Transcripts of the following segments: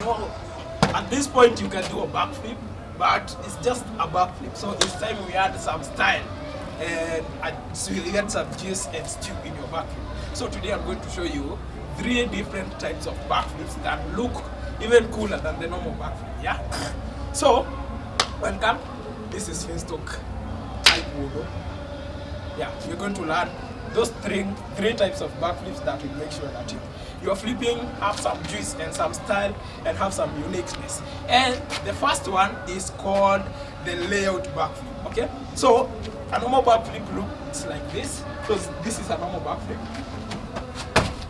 So at this point you can do a backflip, but it's just a backflip. So it's time we add some style and so you get some juice and stew in your backflip. So today I'm going to show you 3 different types of backflips that look even cooler than the normal backflip. Yeah. So welcome. This is Finstock type Wogo. Yeah, we're going to learn those three types of backflips that will make sure that you're flipping, have some juice and some style, and have some uniqueness. And the first one is called the layout backflip. Okay, so a normal backflip looks like this. So this is a normal backflip.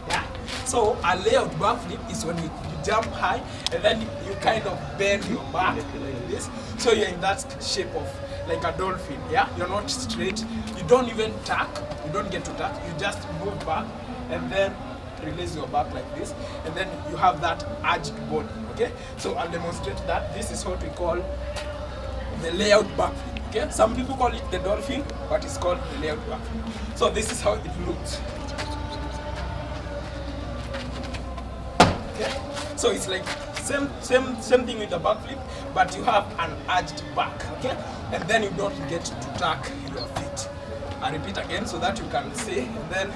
Yeah. So a layout backflip is when you jump high and then you kind of bend your back like this. So you're in that shape of like a dolphin. Yeah, you're not straight. You don't even tuck. You don't get to tuck. You just move back and then release your back like this, and then you have that arched body. Okay, so I'll demonstrate that. This is what we call the layout backflip. Okay, some people call it the dolphin, but it's called the layout backflip. So this is how it looks. Okay, so it's like same thing with the backflip, but you have an arched back. Okay, and then you don't get to tuck your feet. I repeat again so that you can see, and then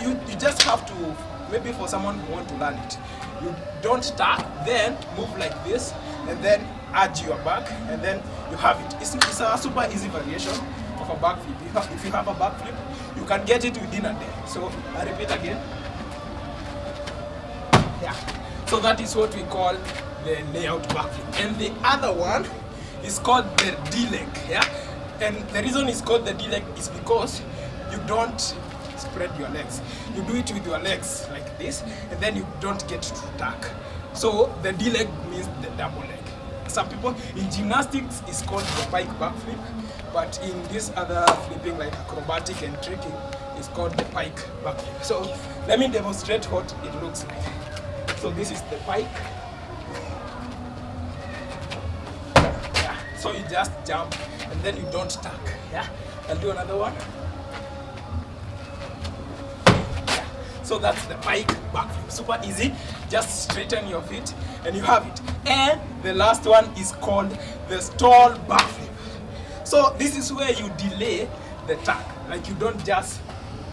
you just have to, maybe for someone who want to learn it, you don't tuck, then move like this, and then arch your back, and then you have it. It's a super easy variation of a backflip. If you have a backflip, you can get it within a day. So I repeat again. Yeah. So that is what we call the layout backflip. And the other one is called the D-leg. Yeah. And the reason it's called the D-leg is because you don't spread your legs. You do it with your legs like this, and then you don't get to tuck. So the D-leg means the double leg. Some people in gymnastics is called the Pike Backflip, but in this other flipping like acrobatic and tricking is called the Pike Backflip. So let me demonstrate what it looks like. So this is the Pike. Yeah. So you just jump and then you don't tuck. Yeah. I'll do another one. So that's the Pike backflip. Super easy. Just straighten your feet and you have it. And the last one is called the Stall Backflip. So this is where you delay the tuck. Like you don't just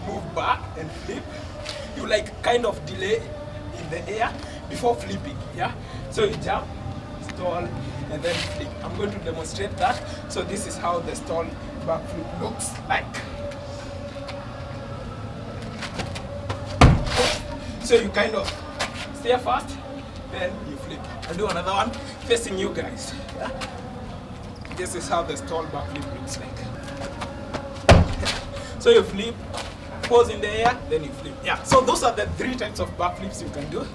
move back and flip. You like kind of delay in the air before flipping. Yeah. So you jump, stall, and then flip. I'm going to demonstrate that. So this is how the Stall Backflip looks like. So you kind of stay fast, then you flip. I'll do another one facing you guys. Yeah? This is how the Stall backflip looks like. So you flip, pause in the air, then you flip. Yeah. So those are the 3 types of backflips you can do,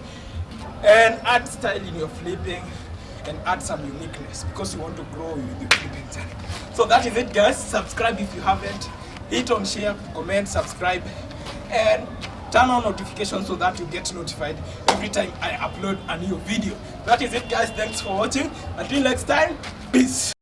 and add style in your flipping and add some uniqueness because you want to grow with your flipping style. So that is it, guys. Subscribe if you haven't. Hit on share, comment, subscribe, and turn on notifications so that you get notified every time I upload a new video. That is it, guys. Thanks for watching. Until next time, peace.